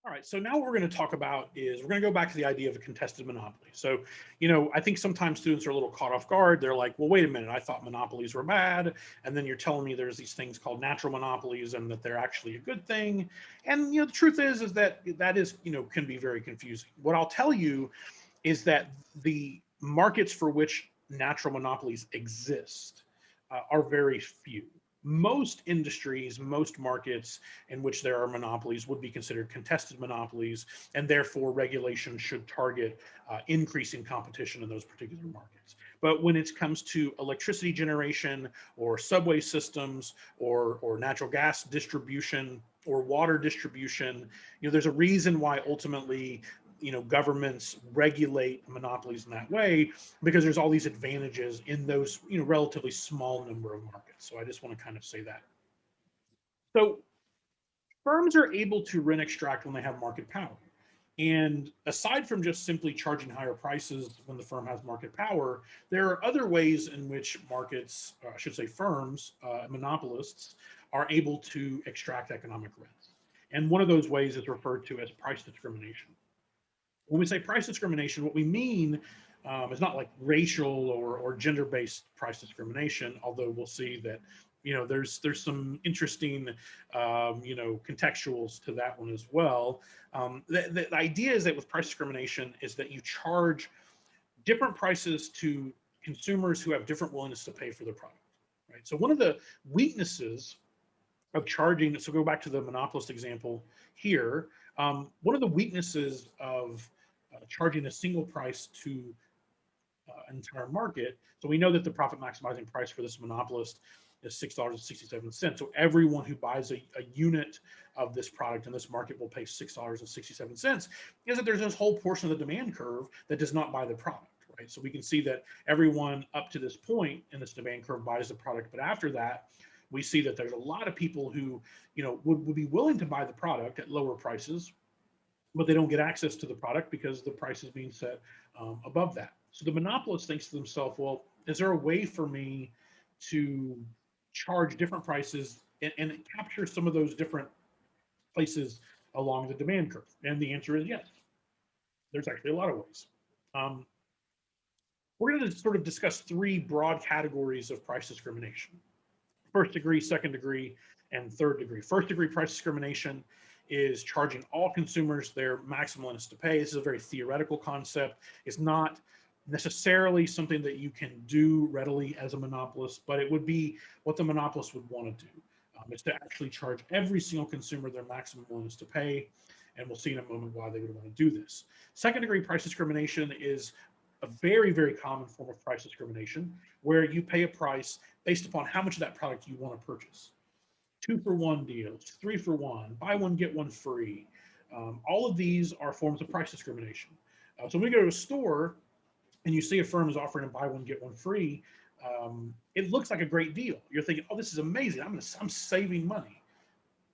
All right, so now what we're going to talk about is we're going to go back to the idea of a contested monopoly. So, I think sometimes students are a little caught off guard. They're like, well, wait a minute, I thought monopolies were bad. And then you're telling me there's these things called natural monopolies and that they're actually a good thing. And, the truth is that that is, can be very confusing. What I'll tell you is that the markets for which natural monopolies exist are very few. Most industries, most markets in which there are monopolies would be considered contested monopolies, and therefore regulation should target increasing competition in those particular markets. But when it comes to electricity generation or subway systems or natural gas distribution or water distribution, there's a reason why ultimately governments regulate monopolies in that way, because there's all these advantages in those relatively small number of markets. So I just want to kind of say that. So firms are able to rent extract when they have market power. And aside from just simply charging higher prices when the firm has market power, there are other ways in which markets, I should say firms, monopolists, are able to extract economic rents. And one of those ways is referred to as price discrimination. When we say price discrimination, what we mean is not like racial or gender-based price discrimination, although we'll see that there's some interesting contextuals to that one as well. The idea is that with price discrimination is that you charge different prices to consumers who have different willingness to pay for their product, right? So one of the weaknesses of charging, so go back to the monopolist example here, one of the weaknesses of charging a single price to an entire market. So we know that the profit maximizing price for this monopolist is $6.67. So everyone who buys a unit of this product in this market will pay $6.67. Is that there's this whole portion of the demand curve that does not buy the product, right? So we can see that everyone up to this point in this demand curve buys the product, but after that, we see that there's a lot of people who, would be willing to buy the product at lower prices, but they don't get access to the product because the price is being set above that. So the monopolist thinks to themselves, well, is there a way for me to charge different prices and capture some of those different places along the demand curve? And the answer is yes. There's actually a lot of ways. We're going to sort of discuss three broad categories of price discrimination: first degree, second degree, and third degree. First degree price discrimination is charging all consumers their maximum willingness to pay. This is a very theoretical concept. It's not necessarily something that you can do readily as a monopolist, but it would be what the monopolist would want to do. It's to actually charge every single consumer their maximum willingness to pay, and we'll see in a moment why they would want to do this. Second degree price discrimination is a very, very common form of price discrimination, where you pay a price based upon how much of that product you want to purchase. 2-for-1 deals, 3-for-1, buy one, get one free. All of these are forms of price discrimination. So when we go to a store and you see a firm is offering to buy one, get one free, it looks like a great deal. You're thinking, oh, this is amazing. I'm saving money.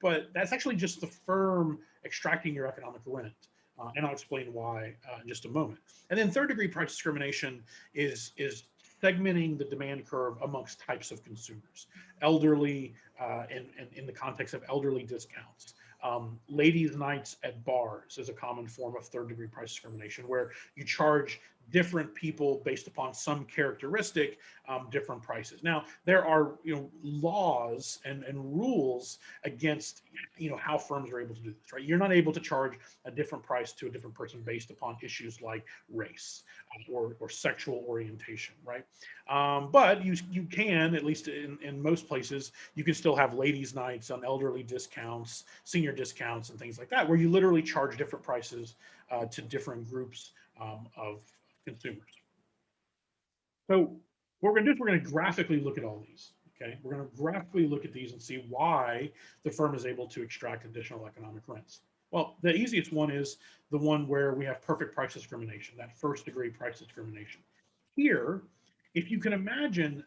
But that's actually just the firm extracting your economic rent. And I'll explain why in just a moment. And then third degree price discrimination is segmenting the demand curve amongst types of consumers. Elderly, in the context of elderly discounts. Ladies' nights at bars is a common form of third degree price discrimination, where you charge different people based upon some characteristic different prices. Now, there are laws and rules against how firms are able to do this, right? You're not able to charge a different price to a different person based upon issues like race or sexual orientation, right? But you can, at least in most places, you can still have ladies' nights on elderly discounts, senior discounts, and things like that, where you literally charge different prices to different groups of consumers. So what we're going to do is we're going to graphically look at all these. Okay, we're going to graphically look at these and see why the firm is able to extract additional economic rents. Well, the easiest one is the one where we have perfect price discrimination, that first degree price discrimination. Here, if you can imagine,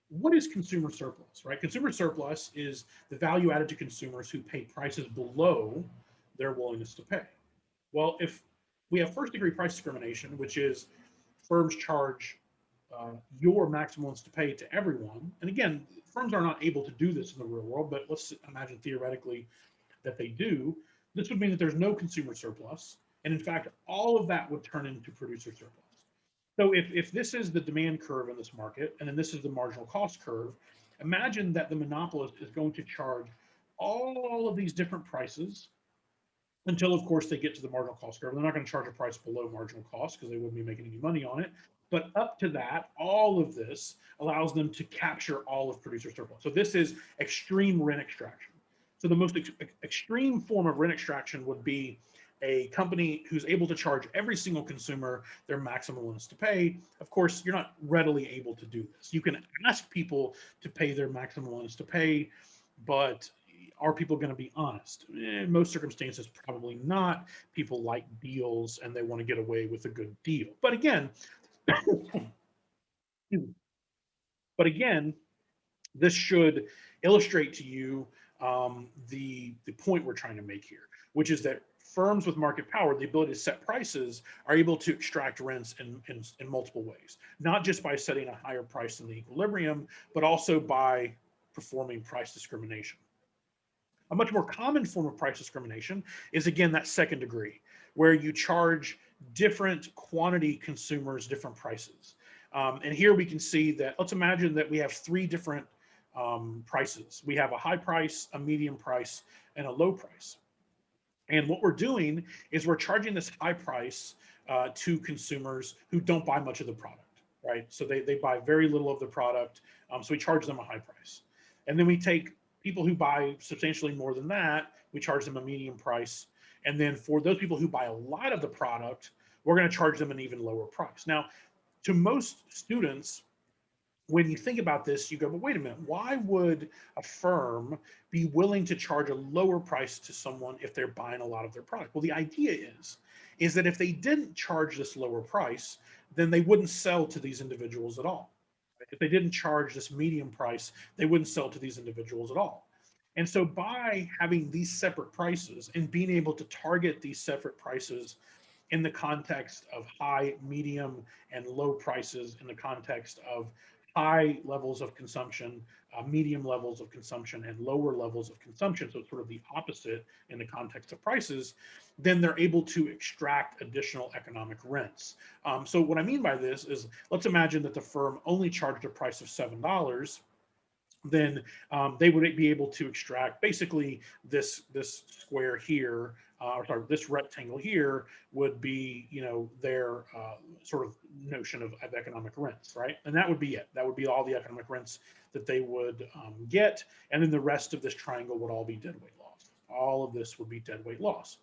what is consumer surplus, right? Consumer surplus is the value added to consumers who pay prices below their willingness to pay. Well, if we have first degree price discrimination, which is firms charge your maximum willingness to pay to everyone. And again, firms are not able to do this in the real world, but let's imagine theoretically that they do. This would mean that there's no consumer surplus. And in fact, all of that would turn into producer surplus. So if this is the demand curve in this market, and then this is the marginal cost curve, imagine that the monopolist is going to charge all of these different prices until, of course, they get to the marginal cost curve. They're not going to charge a price below marginal cost because they wouldn't be making any money on it. But up to that, all of this allows them to capture all of producer surplus. So this is extreme rent extraction. So the most extreme form of rent extraction would be a company who's able to charge every single consumer their maximum willingness to pay. Of course, you're not readily able to do this. You can ask people to pay their maximum willingness to pay, but are people going to be honest? In most circumstances, probably not. People like deals and they want to get away with a good deal. But again, this should illustrate to you the point we're trying to make here, which is that firms with market power, the ability to set prices, are able to extract rents in multiple ways, not just by setting a higher price than the equilibrium, but also by performing price discrimination. A much more common form of price discrimination is, again, that second degree, where you charge different quantity consumers different prices. And here we can see that, let's imagine that we have three different prices. We have a high price, a medium price, and a low price. And what we're doing is we're charging this high price to consumers who don't buy much of the product, right? So they buy very little of the product, so we charge them a high price. And then we take people who buy substantially more than that, we charge them a medium price. And then for those people who buy a lot of the product, we're going to charge them an even lower price. Now, to most students, when you think about this, you go, but wait a minute, why would a firm be willing to charge a lower price to someone if they're buying a lot of their product? Well, the idea is that if they didn't charge this lower price, then they wouldn't sell to these individuals at all. If they didn't charge this medium price, they wouldn't sell to these individuals at all. And so by having these separate prices and being able to target these separate prices in the context of high, medium, and low prices, in the context of high levels of consumption, medium levels of consumption, and lower levels of consumption, so it's sort of the opposite in the context of prices, then they're able to extract additional economic rents. So what I mean by this is, let's imagine that the firm only charged a price of $7, then they would be able to extract basically this square here, or sorry, this rectangle here would be, you know, their sort of notion of economic rents, right? And that would be it. That would be all the economic rents that they would get, and then the rest of this triangle would all be deadweight loss. All of this would be deadweight loss.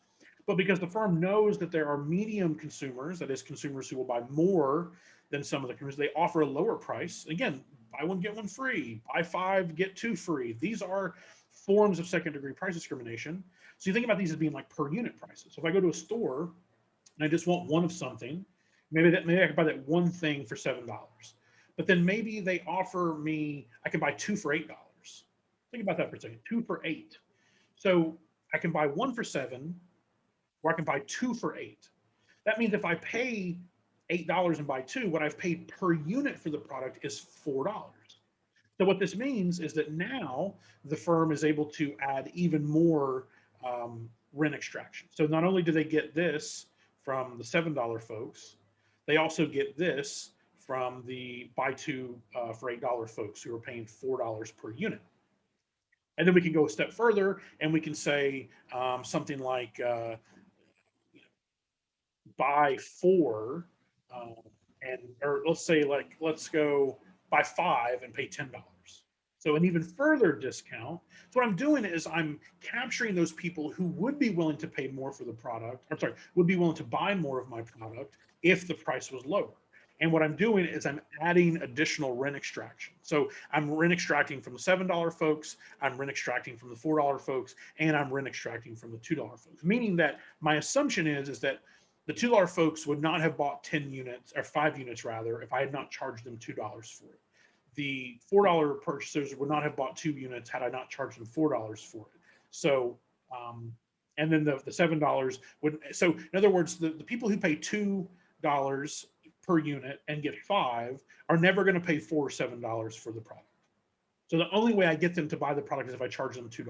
But because the firm knows that there are medium consumers, that is, consumers who will buy more than some of the consumers, they offer a lower price. Again, buy one, get one free, buy five, get two free. These are forms of second degree price discrimination. So you think about these as being like per unit prices. So if I go to a store and I just want one of something, maybe I can buy that one thing for $7. But then maybe they offer me, I can buy two for $8. Think about that for a second, 2 for 8. So I can buy one for 7, or I can buy 2 for 8. That means if I pay $8 and buy 2, what I've paid per unit for the product is $4. So what this means is that now the firm is able to add even more rent extraction. So not only do they get this from the $7 folks, they also get this from the buy 2 for $8 folks who are paying $4 per unit. And then we can go a step further and we can say something like buy 4 or let's say, like, let's go buy 5 and pay $10. So an even further discount. So what I'm doing is I'm capturing those people who would be willing to pay more for the product, or sorry, would be willing to buy more of my product if the price was lower. And what I'm doing is I'm adding additional rent extraction. So I'm rent extracting from the $7 folks, I'm rent extracting from the $4 folks, and I'm rent extracting from the $2 folks. Meaning that my assumption is that the $2 folks would not have bought 10 units, or 5 units rather, if I had not charged them $2 for it. The $4 purchasers would not have bought 2 units had I not charged them $4 for it. So, and then the $7 would, so in other words, the people who pay $2 per unit and get 5 are never going to pay $4 or $7 for the product. So the only way I get them to buy the product is if I charge them $2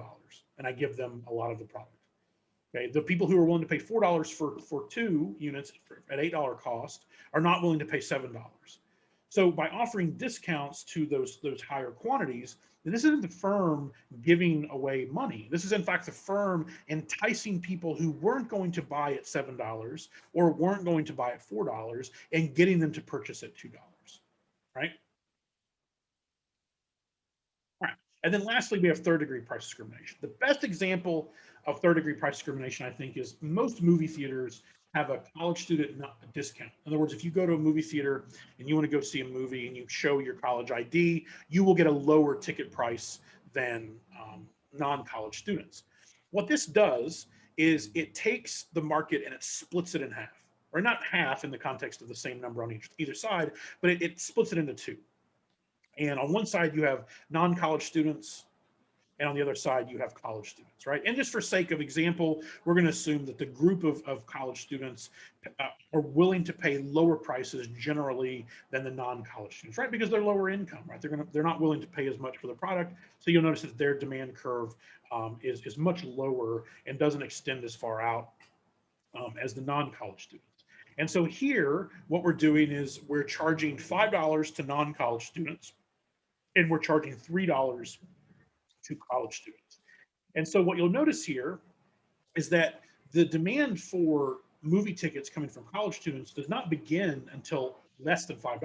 and I give them a lot of the product. Okay, the people who are willing to pay $4 for 2 units at $8 cost are not willing to pay $7. So by offering discounts to those higher quantities, this isn't the firm giving away money. This is in fact the firm enticing people who weren't going to buy at $7 or weren't going to buy at $4 and getting them to purchase at $2, right? Right. And then lastly, we have third degree price discrimination. The best example of third degree price discrimination, I think, is most movie theaters have a college student discount. In other words, if you go to a movie theater and you want to go see a movie and you show your college ID, you will get a lower ticket price than non-college students. What this does is it takes the market and it splits it in half, or not half in the context of the same number on either side, but it splits it into two. And on one side, you have non-college students, and on the other side, you have college students, right? And just for sake of example, we're going to assume that the group of college students are willing to pay lower prices generally than the non-college students, right? Because they're lower income, right? They're not willing to pay as much for the product. So you'll notice that their demand curve is much lower and doesn't extend as far out as the non-college students. And so here, what we're doing is we're charging $5 to non-college students, and we're charging $3 to college students. And so what you'll notice here is that the demand for movie tickets coming from college students does not begin until less than $5.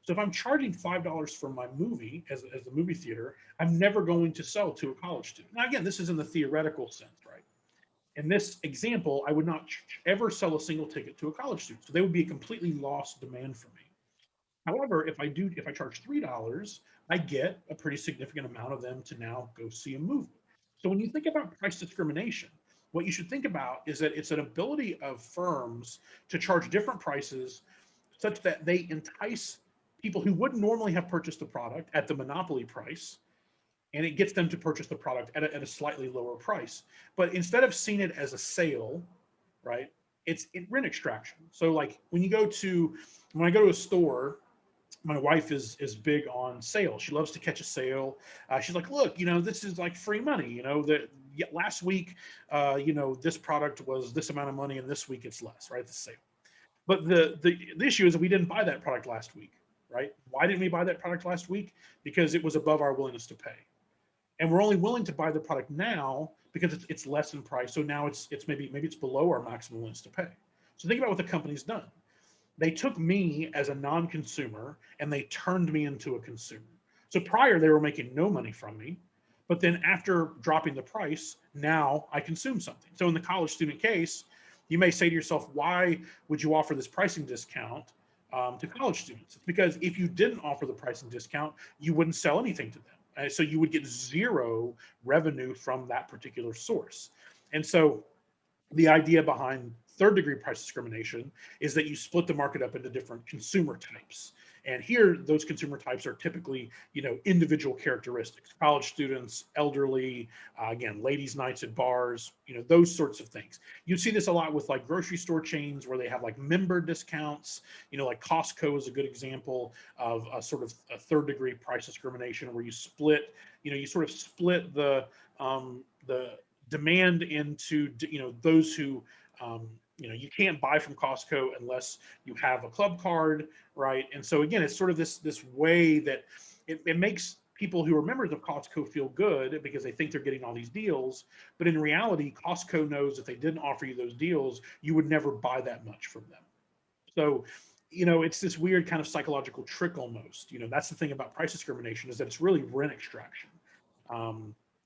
So if I'm charging $5 for my movie as the movie theater, I'm never going to sell to a college student. Now, again, this is in the theoretical sense, right? In this example, I would not ever sell a single ticket to a college student. So they would be a completely lost demand for me. However, if I charge $3, I get a pretty significant amount of them to now go see a movie. So when you think about price discrimination, what you should think about is that it's an ability of firms to charge different prices such that they entice people who wouldn't normally have purchased the product at the monopoly price, and it gets them to purchase the product at a slightly lower price. But instead of seeing it as a sale, right, it's rent extraction. So like when I go to a store, my wife is big on sales. She loves to catch a sale. She's like, look, this is like free money. That last week, this product was this amount of money, and this week it's less, right? The sale. But the issue is that we didn't buy that product last week, right? Why didn't we buy that product last week? Because it was above our willingness to pay, and we're only willing to buy the product now because it's less in price. So now it's maybe it's below our maximum willingness to pay. So think about what the company's done. They took me as a non-consumer and they turned me into a consumer. So prior they were making no money from me, but then after dropping the price, now I consume something. So in the college student case, you may say to yourself, why would you offer this pricing discount to college students? It's because if you didn't offer the pricing discount, you wouldn't sell anything to them. So you would get zero revenue from that particular source. And so the idea behind third degree price discrimination is that you split the market up into different consumer types. And here, those consumer types are typically, individual characteristics, college students, elderly, again, ladies' nights at bars, those sorts of things. You see this a lot with like grocery store chains where they have like member discounts, like Costco is a good example of a sort of a third degree price discrimination where you split, you sort of split the demand into, those who, you can't buy from Costco unless you have a club card, right? And so again, it's sort of this way that it makes people who are members of Costco feel good because they think they're getting all these deals. But in reality, Costco knows if they didn't offer you those deals, you would never buy that much from them. So, it's this weird kind of psychological trick almost. That's the thing about price discrimination is that it's really rent extraction.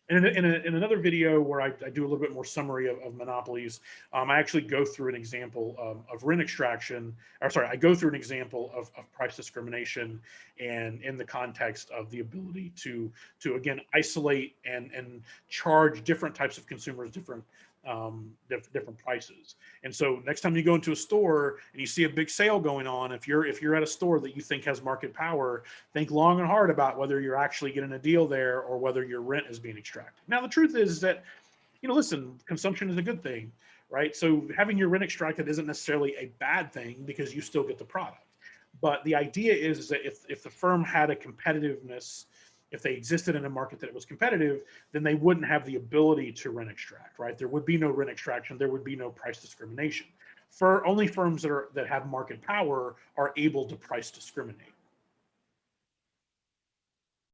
And in another video where I do a little bit more summary of monopolies, I actually go through an example of rent extraction, or sorry, I go through an example of price discrimination and in the context of the ability to again, isolate and charge different types of consumers different prices. And so next time you go into a store and you see a big sale going on, if you're at a store that you think has market power, think long and hard about whether you're actually getting a deal there or whether your rent is being extracted. Now, the truth is that, listen, consumption is a good thing, right? So having your rent extracted isn't necessarily a bad thing because you still get the product. But the idea is that if the firm had a competitiveness if they existed in a market that was competitive, then they wouldn't have the ability to rent extract, right? There would be no rent extraction. There would be no price discrimination. For only firms that have market power are able to price discriminate.